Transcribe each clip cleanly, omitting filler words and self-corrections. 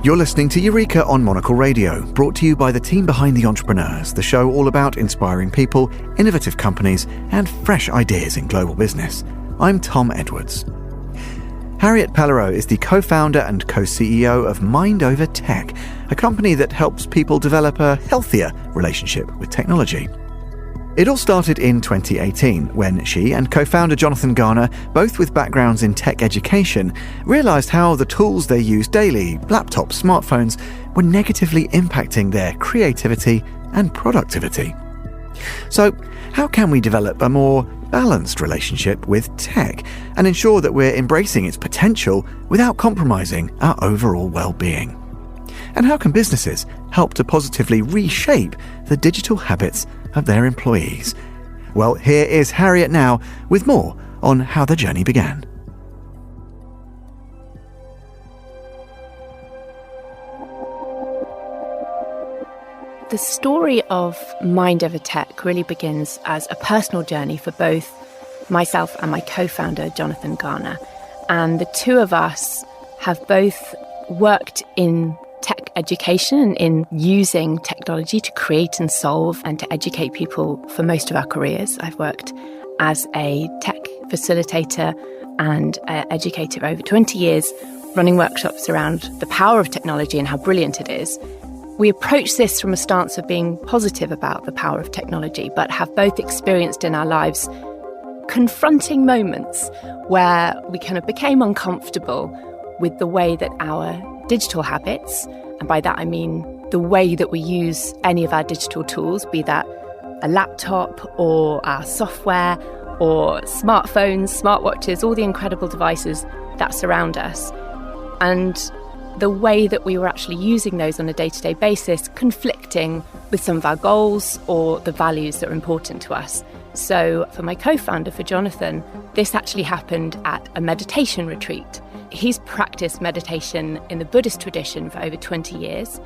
You're listening to Eureka on Monocle Radio, brought to you by the team behind The Entrepreneurs, the show all about inspiring people, innovative companies, and fresh ideas in global business. I'm Tom Edwards. Harriet Pellereau is the co-founder and co-CEO of Mind Over Tech, a company that helps people develop a healthier relationship with technology. It all started in 2018 when she and co-founder Jonathan Garner, both with backgrounds in tech education, realised how the tools they use daily, laptops, smartphones, were negatively impacting their creativity and productivity. So, how can we develop a more balanced relationship with tech and ensure that we're embracing its potential without compromising our overall well-being? And how can businesses help to positively reshape the digital habits of their employees? Well, here is Harriet now with more on how the journey began. The story of Mind Over Tech really begins as a personal journey for both myself and my co-founder, Jonathan Garner. And the two of us have both worked in tech education and in using technology to create and solve and to educate people for most of our careers. I've worked as a tech facilitator and educator for over 20 years, running workshops around the power of technology and how brilliant it is. We approach this from a stance of being positive about the power of technology, but have both experienced in our lives confronting moments where we kind of became uncomfortable with the way that our digital habits, and by that I mean the way that we use any of our digital tools, be that a laptop or our software or smartphones, smartwatches, all the incredible devices that surround us, and the way that we were actually using those on a day-to-day basis, conflicting with some of our goals or the values that are important to us. So for my co-founder, for Jonathan, this actually happened at a meditation retreat. He's practiced meditation in the Buddhist tradition for over 20 years,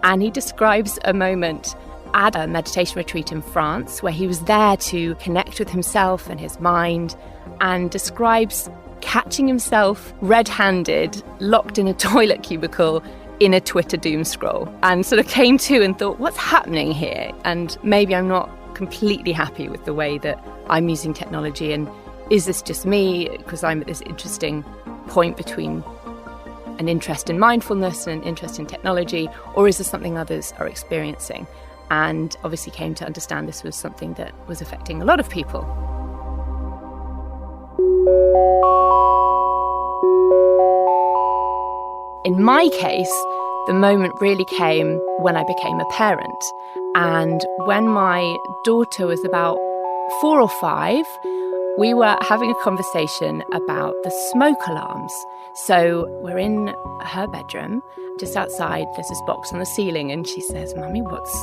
and he describes a moment at a meditation retreat in France where he was there to connect with himself and his mind, and describes catching himself red-handed, locked in a toilet cubicle in a Twitter doom scroll, and sort of came to and thought, what's happening here? And maybe I'm not completely happy with the way that I'm using technology, and is this just me because I'm at this interesting point between an interest in mindfulness and an interest in technology, or is this something others are experiencing? And obviously came to understand this was something that was affecting a lot of people. In my case, the moment really came when I became a parent. And when my daughter was about 4 or 5, we were having a conversation about the smoke alarms. So we're in her bedroom, just outside, there's this box on the ceiling, and she says, "Mummy, what's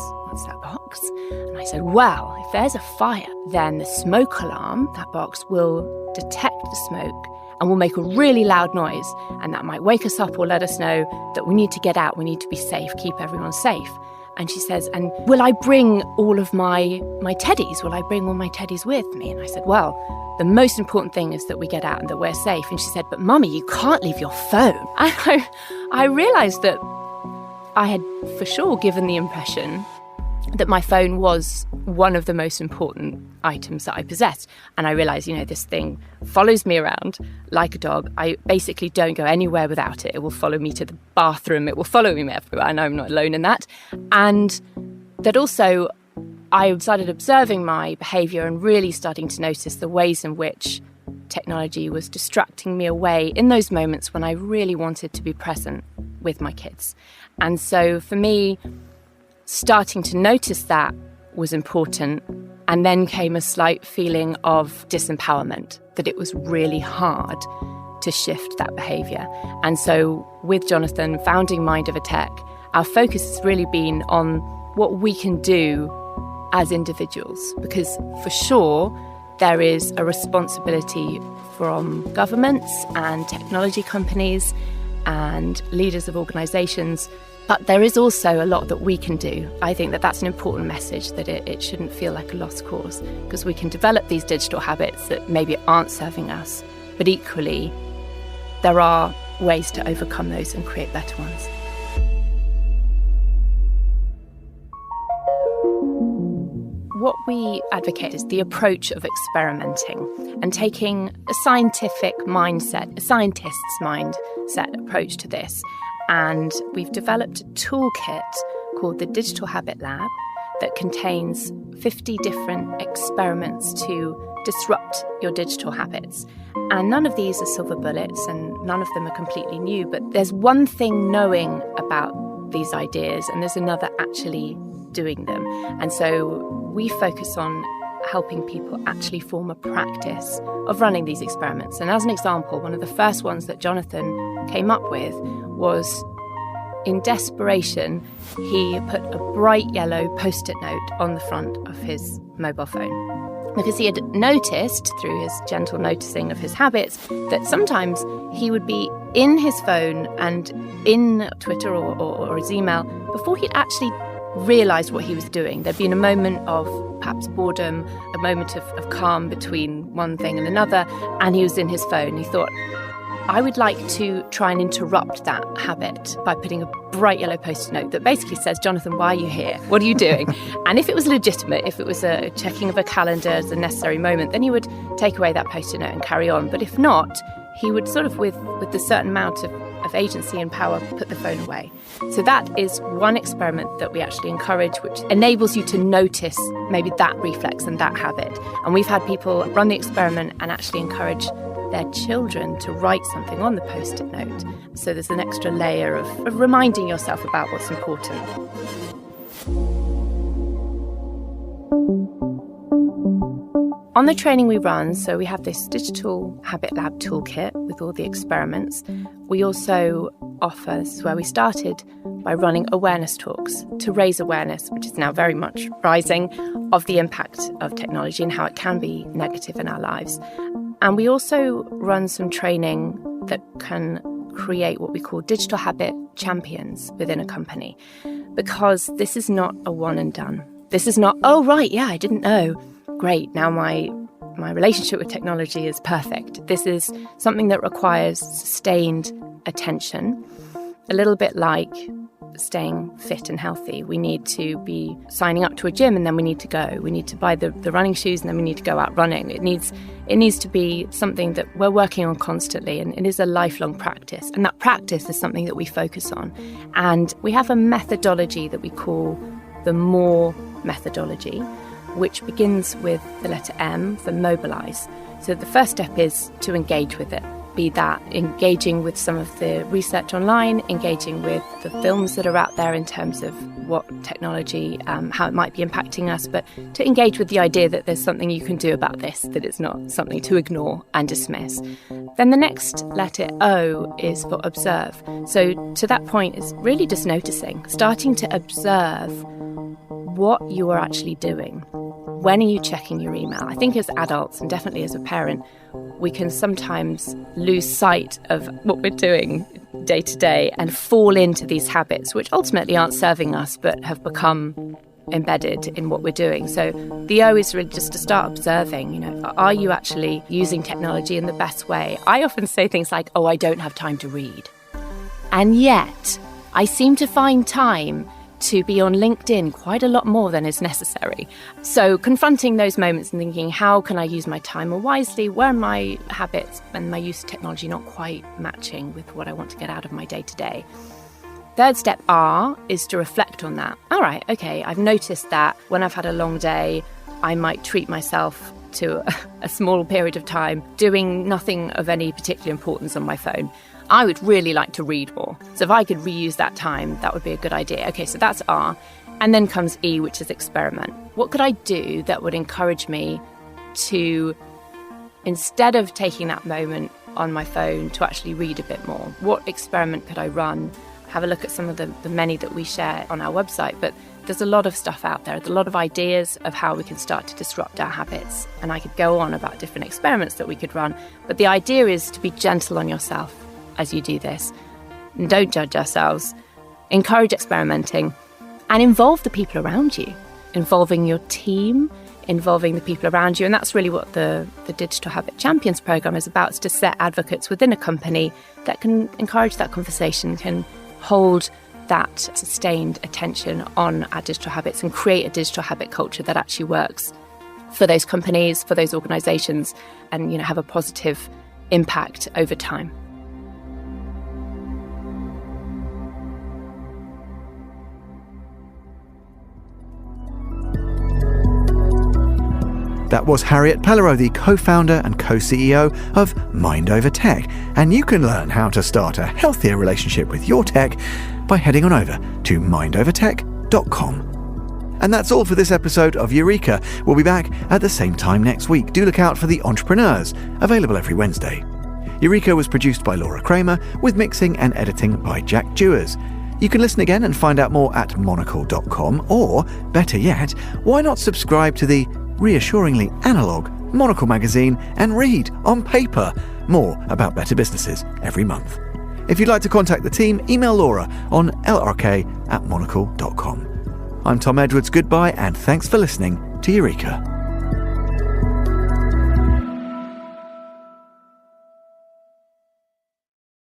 that box?" And I said, "Well, if there's a fire, then the smoke alarm, that box, will detect the smoke and will make a really loud noise, and that might wake us up or let us know that we need to get out, we need to be safe, keep everyone safe." And she says, "And will I bring all of my teddies? Will I bring all my teddies with me?" And I said, "Well, the most important thing is that we get out and that we're safe." And she said, "But Mummy, you can't leave your phone." And I realised that I had for sure given the impression that my phone was one of the most important items that I possessed. And I realised, this thing follows me around like a dog. I basically don't go anywhere without it. It will follow me to the bathroom. It will follow me everywhere. I know I'm not alone in that. And that also I started observing my behaviour and really starting to notice the ways in which technology was distracting me away in those moments when I really wanted to be present with my kids. And so for me, starting to notice that was important, and then came a slight feeling of disempowerment, that it was really hard to shift that behaviour. And so with Jonathan founding Mind Over Tech, our focus has really been on what we can do as individuals, because for sure there is a responsibility from governments and technology companies and leaders of organisations, but there is also a lot that we can do. I think that that's an important message, that it shouldn't feel like a lost cause, because we can develop these digital habits that maybe aren't serving us, but equally there are ways to overcome those and create better ones. what we advocate is the approach of experimenting and taking a scientific mindset, a scientist's mindset approach to this. And we've developed a toolkit called the Digital Habit Lab that contains 50 different experiments to disrupt your digital habits. And none of these are silver bullets and none of them are completely new, but there's one thing knowing about these ideas and there's another actually doing them. And so we focus on helping people actually form a practice of running these experiments. And as an example, one of the first ones that Jonathan came up with was, in desperation, he put a bright yellow post-it note on the front of his mobile phone. Because he had noticed, through his gentle noticing of his habits, that sometimes he would be in his phone and in Twitter or his email before he'd actually realised what he was doing. There'd been a moment of perhaps boredom, a moment of calm between one thing and another, and he was in his phone. He thought, I would like to try and interrupt that habit by putting a bright yellow post-it note that basically says, Jonathan, why are you here? What are you doing? And if it was legitimate, if it was a checking of a calendar as a necessary moment, then he would take away that post-it note and carry on. But if not, he would sort of, with the certain amount of agency and power, put the phone away. So that is one experiment that we actually encourage, which enables you to notice maybe that reflex and that habit. And we've had people run the experiment and actually encourage their children to write something on the post-it note. So there's an extra layer of reminding yourself about what's important. On the training we run, so we have this Digital Habit Lab toolkit with all the experiments. We also offer, this is where we started, by running awareness talks to raise awareness, which is now very much rising, of the impact of technology and how it can be negative in our lives. And we also run some training that can create what we call digital habit champions within a company, because this is not a one and done. This is not, oh, right, yeah, I didn't know. Great, now my relationship with technology is perfect. This is something that requires sustained attention, a little bit like staying fit and healthy. We need to be signing up to a gym and then we need to go. We need to buy the running shoes and then we need to go out running. It needs to be something that we're working on constantly, and it is a lifelong practice. And that practice is something that we focus on. And we have a methodology that we call the MORE methodology, which begins with the letter M for mobilize. So the first step is to engage with it, be that engaging with some of the research online, engaging with the films that are out there in terms of what technology, how it might be impacting us, but to engage with the idea that there's something you can do about this, that it's not something to ignore and dismiss. Then the next letter O is for observe. So to that point is really just noticing, starting to observe what you are actually doing. When are you checking your email? I think as adults, and definitely as a parent, we can sometimes lose sight of what we're doing day to day and fall into these habits, which ultimately aren't serving us, but have become embedded in what we're doing. So the O is really just to start observing, are you actually using technology in the best way? I often say things like, oh, I don't have time to read. And yet I seem to find time to be on LinkedIn quite a lot more than is necessary. So confronting those moments and thinking, how can I use my time more wisely? Where are my habits and my use of technology not quite matching with what I want to get out of my day-to-day? Third step, R, is to reflect on that. All right, okay, I've noticed that when I've had a long day, I might treat myself to a small period of time doing nothing of any particular importance on my phone. I would really like to read more. So if I could reuse that time, that would be a good idea. Okay, so that's R. And then comes E, which is experiment. What could I do that would encourage me to, instead of taking that moment on my phone, to actually read a bit more? What experiment could I run? Have a look at some of the many that we share on our website. But there's a lot of stuff out there, a lot of ideas of how we can start to disrupt our habits. And I could go on about different experiments that we could run. But the idea is to be gentle on yourself as you do this. And don't judge ourselves. Encourage experimenting and involve the people around you, involving your team, involving the people around you. And that's really what the Digital Habit Champions program is about, is to set advocates within a company that can encourage that conversation, can hold that sustained attention on our digital habits and create a digital habit culture that actually works for those companies, for those organisations, and have a positive impact over time. That was Harriet Pellereau, the co-founder and co-CEO of Mind Over Tech. And you can learn how to start a healthier relationship with your tech by heading on over to mindovertech.com. And that's all for this episode of Eureka. We'll be back at the same time next week. Do look out for The Entrepreneurs, available every Wednesday. Eureka was produced by Laura Kramer, with mixing and editing by Jack Dewars. You can listen again and find out more at monocle.com, or, better yet, why not subscribe to the reassuringly analog Monocle magazine and read on paper more about better businesses every month. If you'd like to contact the team, email Laura on lrk@monocle.com. I'm Tom Edwards. Goodbye, and thanks for listening to Eureka.